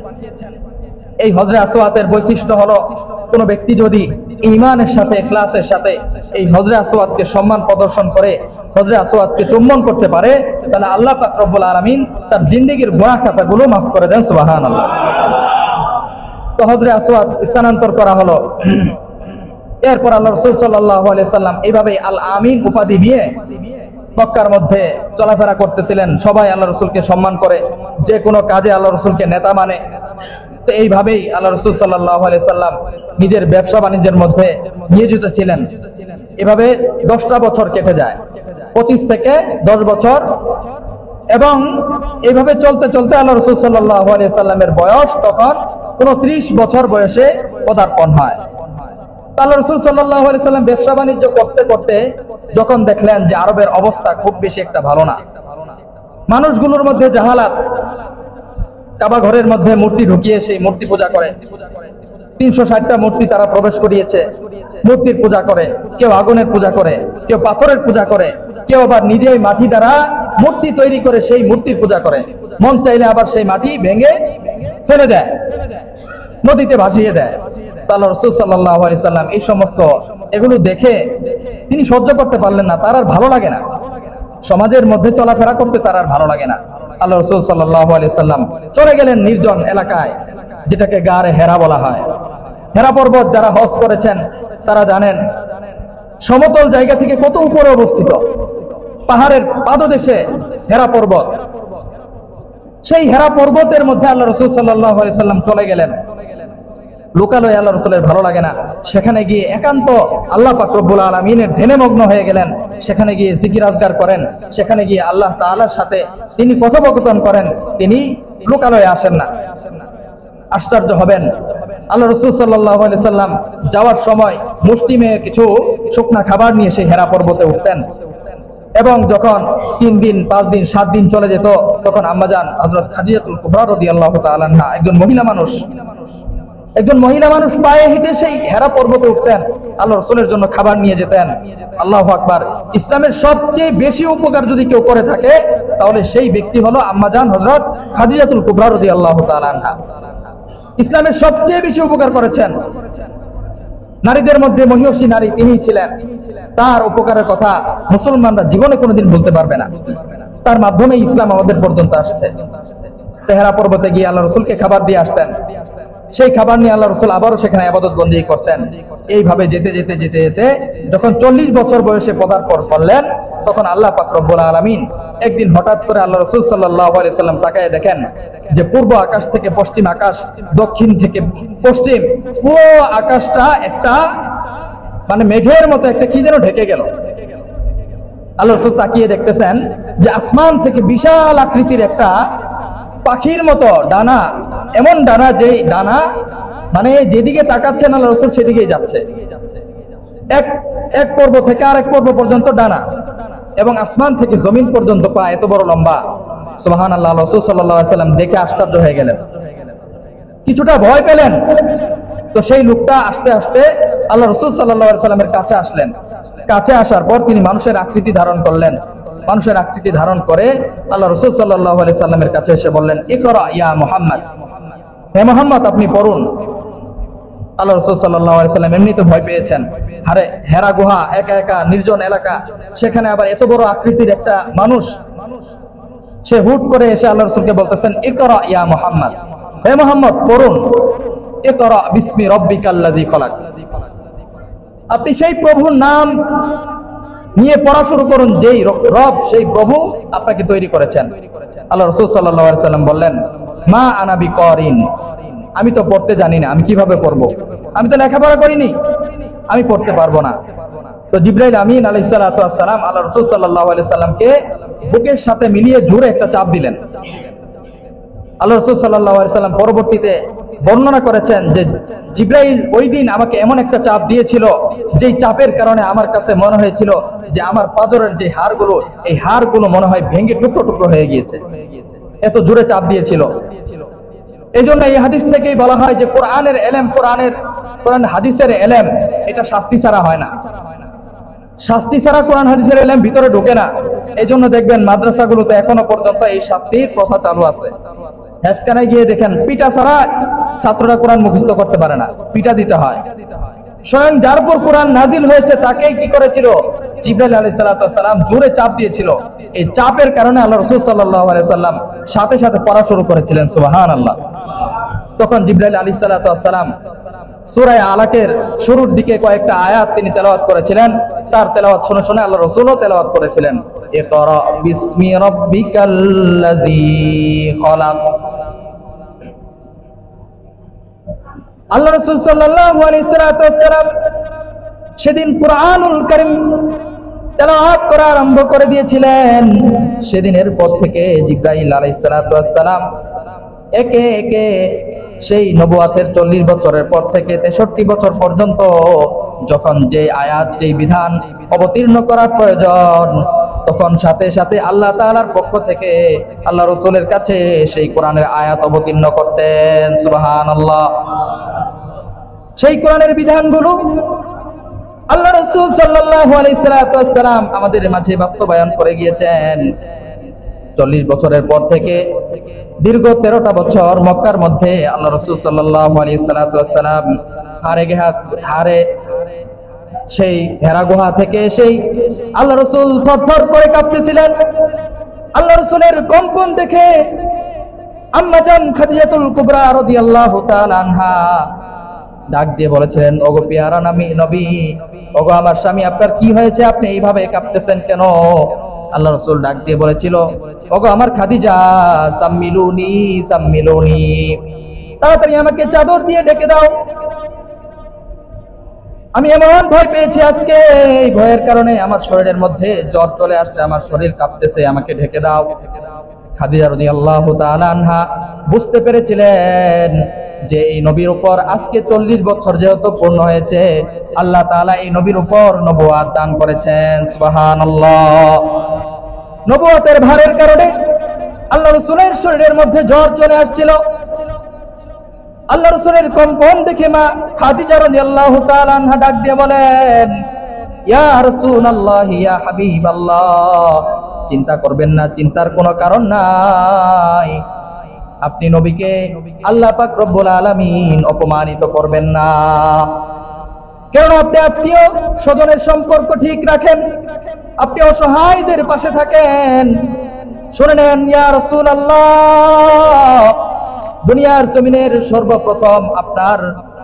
এই হযরত আসওয়াদের বৈশিষ্ট্য হলো, কোন ব্যক্তি যদি ঈমানের সাথে, ইখলাসের সাথে এই হযরত আসওয়াদকে সম্মান প্রদর্শন করে, হযরত আসওয়াদকে চুম্বন করতে পারে, তাহলে আল্লাহ পাক রব্বুল আলামিন তার জিন্দেগীর গুনাহ খাতাগুলো মাফ করে দেন। সুবহানাল্লাহ। তো হযরত আসওয়াদ স্থানান্তর করা হলো। এরপর আল্লাহ রাসূল সাল্লাল্লাহু আলাইহি সাল্লাম এইভাবে আল আমিন উপাধি নিয়ে মক্কার মধ্যে চলাফেরা করতেছিলেন। সবাই আল্লাহ রাসূলকে সম্মান করে, যে কোনো কাজে আল্লাহ রাসূলকে নেতা মানে। তো এইভাবেই আল্লাহ রাসূল সাল্লাল্লাহু আলাইহি সাল্লাম নিজের ব্যবসা বাণিজ্যের মধ্যে নিয়োজিত ছিলেন। এভাবে 10টা বছর কেটে যায়, 25 থেকে 10 বছর। এবং এইভাবে চলতে চলতে আল্লাহ রাসূল সাল্লাল্লাহু আলাইহি সাল্লামের বয়স তখন 29 বছর বয়সে পদার্পণ হয়। আল্লাহ রাসূল সাল্লাল্লাহু আলাইহি সাল্লাম ব্যবসা বাণিজ্য করতে করতে যখন দেখলেন যে আরবের অবস্থা খুব বেশি একটা ভালো না, মানুষগুলোর মধ্যে জাহালাত, কাবা ঘরের মধ্যে মূর্তি ঢুকিয়ে সেই মূর্তি পূজা করে। 360টা মূর্তি তারা প্রবেশ করিয়েছে, মূর্তির পূজা করে। কেউ আগুনের পূজা করে, কেউ পাথরের পূজা করে, কেউ আবার নিজেই মাটি দ্বারা মূর্তি তৈরি করে সেই মূর্তির পূজা করে। মন চাইলে আবার সেই মাটি ভেঙে ফেলে দেয়, নদীতে ভাসিয়ে দেয়। আল্লাহ রাসূল সাল্লাল্লাহু আলাইহি সাল্লাম এই সমস্ত এগুলো দেখে তিনি সহ্য করতে পারলেন না। তার আর ভালো লাগে না, সমাজের মধ্যে চলাফেরা করতে তার আর ভালো লাগে না। আল্লাহ রাসূল সাল্লাল্লাহু আলাইহি সাল্লাম চলে গেলেন নির্জন এলাকায়, যেটাকে গারে হেরা বলা হয়। হেরা পর্বত যারা হজ করেছেন তারা জানেন সমতল জায়গা থেকে কত উপরে অবস্থিত, পাহাড়ের পাদদেশে হেরা পর্বত। সেই হেরা পর্বতের মধ্যে আল্লাহ রাসূল সাল্লাল্লাহু আলাইহি সাল্লাম চলে গেলেন। লোকালয়ে আল্লাহ রাসূলের ভালো লাগে না, সেখানে গিয়ে একান্ত আল্লাহ পাক রব্বুল আলামিনের ধ্যানে মগ্ন হয়ে গেলেন। সেখানে গিয়ে জিকির আজগার করেন, সেখানে গিয়ে আল্লাহ তাআলার সাথে তিনি কথোপকথন করেন, তিনি লোকালয়ে আসেন না। আশ্চর্য হবেন, আল্লাহ রাসূল সাল্লাল্লাহু আলাইহি সাল্লাম যাওয়ার সময় মুষ্টিমে কিছু শুকনা খাবার নিয়ে সেই হেরা পর্বতে উঠতেন, এবং যখন 3 দিন 5 দিন 7 দিন চলে যেত, তখন আম্মাজান হযরত খাদিজাতুল কুবরা রাদিয়াল্লাহু তাআলা আনহা একজন মহিলা মানুষ পায়ে হেঁটে সেই হেরা পর্বতে উঠতেন, আল্লাহ রাসূলের জন্য খাবার নিয়ে যেতেন। আল্লাহু আকবার। ইসলামের সবচেয়ে বেশি উপকার যদি কেউ করে থাকে তাহলে সেই ব্যক্তি হলো আম্মাজান হযরত খাদিজাতুল কুবরা রাদিয়াল্লাহু তাআলা আনহা। ইসলামের সবচেয়ে বেশি উপকার করেছেন। নারীদের মধ্যে মহিয়সী নারী তিনিই ছিলেন। তার উপকারের কথা মুসলমানরা জীবনে কোনোদিন ভুলতে পারবে না। তার মাধ্যমে ইসলাম আমাদের পর্যন্ত আসছে। হেরা পর্বতে গিয়ে আল্লাহ রাসূলকে খাবার দিয়ে আসতেন, সেই খাবার নিয়ে আল্লাহ রাসূল আবারও সেখানে ইবাদত বন্দেগী করতেন। এইভাবে যেতে যেতে যেতে যেতে যখন 40 বছর বয়সে পদার্পণ করলেন, তখন আল্লাহ পাক রব্বুল আলামিন একদিন হঠাৎ করে আল্লাহ রাসূল সাল্লাল্লাহু আলাইহি সাল্লাম তাকায় দেখেন যে পূর্ব আকাশ থেকে পশ্চিম আকাশ, দক্ষিণ থেকে পশ্চিম, পুরো আকাশটা একটা মানে মেঘের মতো একটা কি যেন ঢেকে গেল। আল্লাহ রাসূল তাকিয়ে দেখতেছেন যে আসমান থেকে বিশাল আকৃতির একটা পাখির মতো ডানা, এমন ডানা যেই ডানা মানে যেদিকে তাকাচ্ছেন আল্লাহ রাসূল সেদিকেই যাচ্ছে। এক পর্ব থেকে আরেক পর্ব পর্যন্ত ডানা, এবং আসমান থেকে জমিন পর্যন্ত পা এত বড় লম্বা। সুবহানাল্লাহ। রাসূল সাল্লাল্লাহু আলাইহি সাল্লাম দেখে আশ্চর্য হয়ে গেলেন, কিছুটা ভয় পেলেন। তো সেই লোকটা আস্তে আস্তে আল্লাহ রাসূল সাল্লাল্লাহু আলাইহি সাল্লামের কাছে আসলেন। কাছে আসার পর তিনি মানুষের আকৃতি ধারণ করলেন। মানুষের আকৃতি ধারণ করে আল্লাহ রাসূল সাল্লাল্লাহু আলাইহি সাল্লামের কাছে এসে বললেন, ইকরা ইয়া মুহাম্মদ, হে মুহাম্মদ আপনি পড়ুন। আল্লাহ রাসূল সাল্লাল্লাহু আলাইহি সাল্লাম এমনি তো ভয় পেয়েছেন। আরে হেরা গুহা, একা একা নির্জন এলাকা, সেখানে আবার এত বড় আকৃতির একটা মানুষ, সে হুট করে এসে আল্লাহ রাসূলকে বলতেছেন, ইকরা ইয়া মুহাম্মদ, হে মুহাম্মদ পড়ুন, ইকরা বিসমি রাব্বিকাল্লাযী খলাক, আপনি সেই প্রভুর নাম নিয়ে পড়া শুরু করুন, যেই রব, সেই প্রভু আপনাকে তৈরি করেছেন। আল্লাহ রাসূল সাল্লাল্লাহু আলাইহি সাল্লাম বললেন, মা আনা বিকারিন, আমি তো পড়তে জানি না, আমি কিভাবে পড়বো? আমি তো লেখাপড়া করিনি, আমি পড়তে পারবো না। তো জিবরাইল আমিন আলাইহিস সালাতু ওয়াস সালাম আল্লাহ রাসূল সাল্লাল্লাহু আলাইহি সাল্লামকে বুকের সাথে মিলিয়ে জোরে একটা চাপ দিলেন। আল্লাহ রাসূল সাল্লাল্লাহু আলাইহি সাল্লাম পরবর্তীতে বর্ণনা করেছেন যে জিবরাইল ওই দিন আমাকে এমন একটা চাপ দিয়েছিল, যেই চাপের কারণে আমার কাছে মনে হয়েছিল যে আমার পাঁজরের যে হাড়গুলো, এই হাড়গুলো মনে হয় ভেঙে টুকরো টুকরো হয়ে গিয়েছে, এত জোরে চাপ দিয়েছিল। এই জন্য এই হাদিস থেকেই বলা হয় যে কোরআনের এলেম, কোরআন হাদিসের এলেম, এটা শাস্তি ছাড়া হয় না। শাস্তি ছাড়া কোরআন হাদিসের এলেম ভিতরে ঢোকে না। এই জন্য দেখবেন মাদ্রাসাগুলোতে এখনো পর্যন্ত এই শাস্তির প্রথা চালু আছে। হেফজখানায় গিয়ে দেখেন পিটা ছাড়া ছাত্ররা কোরআন মুখস্থ করতে পারে না, পিটা দিতে হয়। স্বয়ং যার উপর কোরআন নাজিল হয়েছে তাকেই কি করেছিল? জিবরাইল আলাইহিস সালাতু ওয়াস সালাম জোরে চাপ দিয়েছিল। এই চাপের কারণে আল্লাহ রাসূল সাল্লাল্লাহু আলাইহি সাল্লাম সাথে সাথে পড়া শুরু করেছিলেন। সুবহানাল্লাহ। তখন জিবরাইল আলাইহিস সালাতু ওয়াস সালাম সূরা আলাকের শুরুর দিকে কয়েকটা আয়াত তিনি তেলাওয়াত করেছিলেন। তার তেলাওয়াত শুনে শুনে আল্লাহ রাসূলও তেলাওয়াত করেছিলেন, ইকরা বিসমি রাব্বিকাল্লাযী খলাক। আল্লাহ রাসূল সাল্লাল্লাহু আলাইহি ওয়াসাল্লাম সেদিন কুরআনুল কারীম তেলাওয়াত করা আরম্ভ করে দিয়েছিলেন। সেদিনের পর থেকে জিবরাইল আলাইহিস সালাম একে একে সেই নবুয়াতের 40 বছরের পর থেকে 63 বছর পর্যন্ত যখন যে আয়াত, যে বিধান অবতীর্ণ করার প্রয়োজন, তখন সাথে সাথে আল্লাহ তাআলার পক্ষ থেকে আল্লাহ রাসূলের কাছে সেই কোরআনের আয়াত অবতীর্ণ করতেন। সুবহানাল্লাহ। সেই কোরআনের বিধানগুলো আল্লাহ রাসূল সাল্লাল্লাহু আলাইহি ওয়াসাল্লাম আমাদের মাঝে বাস্তবায়ন করে গিয়েছেন। 40 বছরের পর থেকে দীর্ঘ 13টা বছর মক্কার মধ্যে আল্লাহ রাসূল সাল্লাল্লাহু আলাইহি ওয়াসাল্লাম হারে সেই হেরা গুহা থেকে সেই আল্লাহ রাসূল থরথর করে কাঁপতেছিলেন। আল্লাহ রাসূলের কম্পন দেখে আম্মা জান খাদিজাতুল কুবরা রাদিয়াল্লাহু তাআলা আনহা ডাক দিয়ে বলেছিলেন, ওগো পেয়ারা নবী, ওগো আমার স্বামী, আপনার কি হয়েছে? আপনি এইভাবে কাঁপতেছেন কেন? আল্লাহ রাসূল ডাক দিয়ে বলেছিল, ওগো আমার খাদিজা, সাম্মিলুনি সাম্মিলুনি, তাড়াতাড়ি আমাকে চাদর দিয়ে ঢেকে দাও। আমি এমন ভয় পেয়েছি আজকে, এই ভয়ের কারণে আমার শরীরের মধ্যে জ্বর চলে আসছে, আমার শরীর কাঁপতেছে, আমাকে ঢেকে দাও। খাদিজা রাদিয়াল্লাহু তাআলা আনহা বুঝতে পেরেছিলেন যে এই নবীর উপর আজকে 40 বছর যেহেতু পূর্ণ হয়েছে, আল্লাহ তাআলা এই নবীর উপর নবুয়ত দান করেছেন। সুবহানাল্লাহ। নবুয়তের ভারের কারণে আল্লাহ রাসূলের শরীরের মধ্যে জ্বর চলে আসছিল। আল্লাহ রাসূলের কম্পন দেখে মা খাদিজা রাদিয়াল্লাহু তাআলা আনহা ডাক দিয়ে বলেন, ইয়া রাসূলুল্লাহ, ইয়া হাবিবাল্লাহ, চিন্তা করবেন না, চিন্তার কোনো কারণ নাই। আপনি নবীকে আল্লাহ পাক রব্বুল আলামিন অপমানিত করবেন না, কারণ আপনি আত্মীয় স্বজনের সম্পর্ক ঠিক রাখেন, আপনি অসহায়দের পাশে থাকেন। শুনে নেন ইয়া রাসূলুল্লাহ, দুনিয়ার জমিনের সর্বপ্রথম আপনার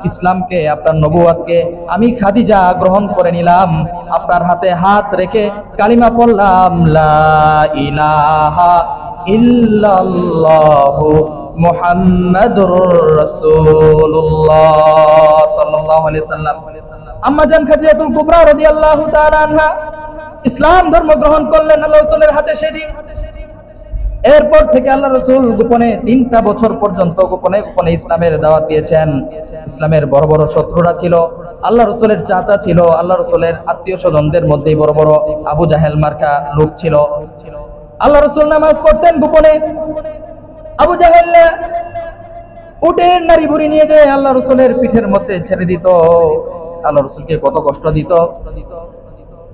ইসলামকে, আপনার নবুয়তকে আমি খাদিজা গ্রহণ করে নিলাম। আপনার হাতে হাত রেখে কালিমা পড়লাম, লা ইলাহা ইল্লাল্লাহু মুহাম্মাদুর রাসূলুল্লাহ সাল্লাল্লাহু আলাইহি সাল্লাম। আম্মা জান খাদিজাতুল কুবরা রাদিয়াল্লাহু তাআলা আনহা ইসলাম ধর্ম গ্রহণ করলেন আল্লাহ রাসূলের হাতে সেদিন। এরপর থেকে আল্লাহ রাসূল গোপনে 3টা বছর পর্যন্ত গোপনে গোপনে ইসলামের দাওয়াত দিয়েছেন। ইসলামের বড় বড় শত্রুরা ছিল, আল্লাহ রাসূলের চাচা ছিল, আল্লাহ রাসূলের আত্মীয় স্বজনদের মধ্যেই বড় বড় আবু জাহেল মার্কা লোক ছিল। আল্লাহ রাসূল নামাজ পড়তেন গোপনে। আবু জাহেল উটের নাড়ি ভুড়ি নিয়ে যায় আল্লাহ রাসূলের পিঠের মধ্যে ছেড়ে দিত। আল্লাহ রাসূলকে কত কষ্ট দিত।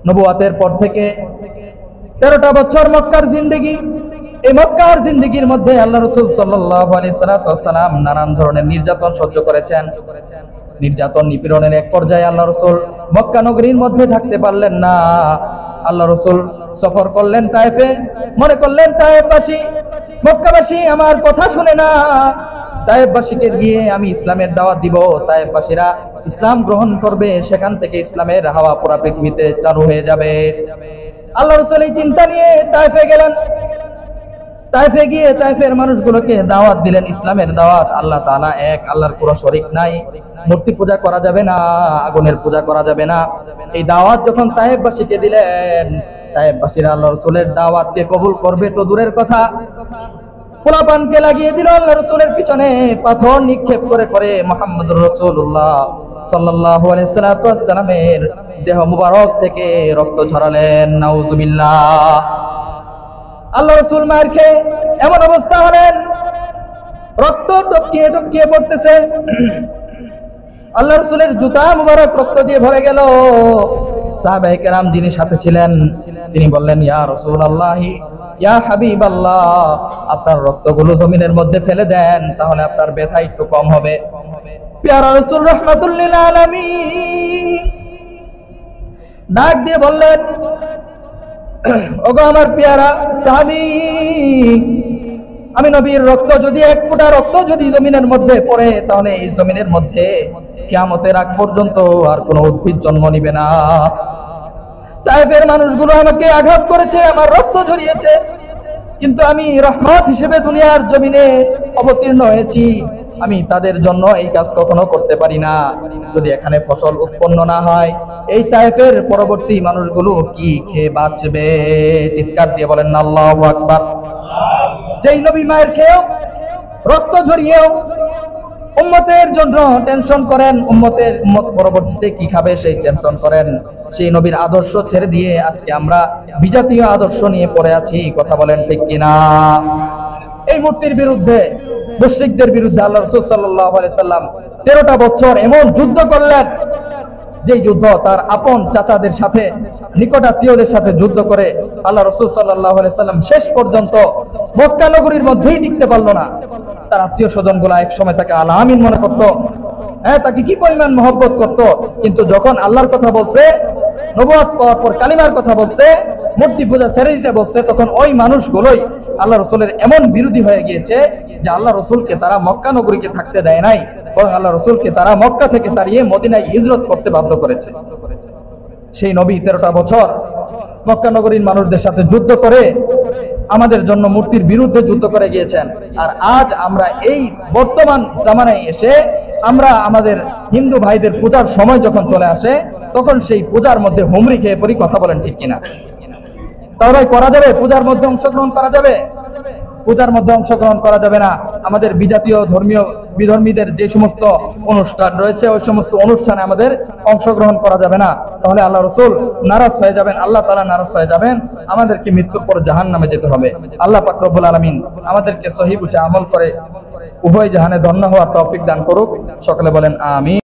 নবুয়তের পর থেকে 13টা বছর মক্কার জিন্দেগি। এই মক্কার জিন্দেগির মধ্যে আল্লাহ রাসূল সাল্লাল্লাহু আলাইহি সাল্লাম নানান ধরনের নির্যাতন সহ্য করেছেন। নির্যাতন নিপীড়নের এক পর্যায়ে আল্লাহ রাসূল মক্কা নগরীর মধ্যে থাকতে পারলেন না। আল্লাহ রাসূল সফর করলেন তায়েফে। মনে করলেন তায়েফবাসী, মক্কাবাসী আমার কথা শুনে না, তায়েফবাসীকে গিয়ে আমি ইসলামের দাওয়াত দিব, তায়েফবাসীরা ইসলাম গ্রহণ করবে, সেখান থেকে ইসলামের হাওয়া পুরা পৃথিবীতে চালু হয়ে যাবে। আল্লাহ রাসূল এই চিন্তা নিয়ে তায়েফে গেলেন। তায়েফে গিয়ে তায়েফের মানুষগুলোকে দাওয়াত দিলেন, ইসলামের দাওয়াত। আল্লাহ তাআলা এক, আল্লাহর কোনো শরীক নাই, মূর্তি পূজা করা যাবে না, আগুনের পূজা করা যাবে না। এই দাওয়াত যখন তায়েফবাসীকে দিলেন, তায়েফবাসীরা আল্লাহ রাসূলের দাওয়াতকে কবুল করবে তো দূরের কথা, পোলাপানকে লাগিয়ে দিল আল্লাহ রাসূলের পিছনে পাথর নিক্ষেপ করে করে মুহাম্মদুর রাসূলুল্লাহ সাল্লাল্লাহু আলাইহি সাল্লামের দেহ মুবারক থেকে রক্ত ঝরালেন। নাউজুবিল্লাহ। আল্লাহ রাসূল মার খেয়ে এমন অবস্থা হলেন, রক্ত টপকিয়ে টপকিয়ে পড়তেছে। আল্লাহ রাসূলের জুতা মুবারক রক্ত দিয়ে ভরে গেল। সাহাবায়ে কেরাম যিনি সাথে ছিলেন তিনি বললেন, ইয়া রাসূলুল্লাহ, ইয়া হাবিবাল্লাহ, আপনার রক্তগুলো জমিনের মধ্যে ফেলে দেন, তাহলে আপনার ব্যথা একটু কম হবে। প্যারা রাসূল রাহমাতুল লিল আলামিন ডাক দিয়ে বললেন, ওগো আমার পেয়ারা সাহাবী, আমি নবীর রক্ত যদি, এক ফোঁটা রক্ত যদি জমিনের মধ্যে পড়ে, তাহলে এই জমিনের মধ্যে কিয়ামতের আগ পর্যন্ত আর কোনো উদ্ভিদ জন্ম নিবে না। তায়েফের মানুষগুলো আমাকে আঘাত করেছে, আমার রক্ত ঝরিয়েছে, কিন্তু আমি রহমত হিসেবে দুনিয়ার জমিনে অবতীর্ণ হয়েছি। আমি তাদের জন্য এই কাজ কখনো করতে পারি না। যদি এখানে ফসল উৎপন্ন না হয়, এই তায়েফের পরবর্তী মানুষগুলো কি খেয়ে বাঁচবে? চিৎকার দিয়ে বলেন না আল্লাহু আকবার। যেই নবী মায়ের খেয়েও রক্ত ঝরিয়েও উম্মতের জন্য টেনশন করেন, উম্মত পরবর্তীতে কি খাবে সেই টেনশন করেন, সেই নবীর আদর্শ ছেড়ে দিয়ে আজকে আমরা বিজাতীয় আদর্শ নিয়ে পড়ে আছি। কথা বলেন ঠিক কিনা? এই মূর্তির বিরুদ্ধে, মুশরিকদের বিরুদ্ধে আল্লাহ রাসূল সাল্লাল্লাহু আলাইহি সাল্লাম 13টা বছর এমন যুদ্ধ করলেন, যে যুদ্ধ তার আপন চাচাদের সাথে, নিকটাত্মীয়দের সাথে যুদ্ধ করে আল্লাহ রাসূল সাল্লাল্লাহু আলাইহি সাল্লাম শেষ পর্যন্ত মক্কা নগরীর মধ্যেই টিকতে পারলো না। তার আত্মীয় স্বজনগুলো এক সময় তাকে আল আমিন মনে করত। হ্যাঁ, তাকে কি পরিমাণ মহব্বত করত, কিন্তু যখন আল্লাহর কথা বলছে, নবুয়ত পাওয়ার পর কালিমার কথা বলছে, মূর্তি পূজা ছেড়ে দিতে বলছে, তখন ওই মানুষগুলোই আল্লাহ রসুলের এমন বিরোধী হয়ে গিয়েছে যে আল্লাহ রসুলকে তারা মক্কা নগরীকে থাকতে দেয় নাই, বরং আল্লাহ রসুলকে তারা মক্কা থেকে তাড়িয়ে মদিনায় হিজরত করতে বাধ্য করেছে। সেই নবী 13টা বছর মক্কা নগরীর মানুষদের সাথে যুদ্ধ করে আমাদের জন্য মূর্তির বিরুদ্ধে যুদ্ধ করে গিয়েছেন। আর আজ আমরা এই বর্তমান জামানায় এসে আমরা আমাদের হিন্দু ভাইদের পূজার সময় যখন চলে আসে, তখন সেই পূজার মধ্যে হুমড়ি খেয়ে পড়ি। কথা বলেন ঠিক কিনা? তাহলে করা যাবে? পূজার মধ্যে অংশগ্রহণ করা যাবে? পূজার মধ্যে অংশগ্রহণ করা যাবে না। আমাদের বিজাতীয় ধর্মীয় বিধর্মীদের যে সমস্ত অনুষ্ঠান রয়েছে, ওই সমস্ত অনুষ্ঠানে আমাদের অংশগ্রহণ করা যাবে না। তাহলে আল্লাহ রসুল নারাজ হয়ে যাবেন, আল্লাহ তাআলা নারাজ হয়ে যাবেন, আমাদেরকে মৃত্যুর পর জাহান্নামে যেতে হবে। আল্লাহ পাক রব্বুল আলামিন আমাদেরকে সহিহ বুঝে আমল করে উভয় জাহানে ধন্য হওয়ার তৌফিক দান করুক। সকলে বলেন আমিন।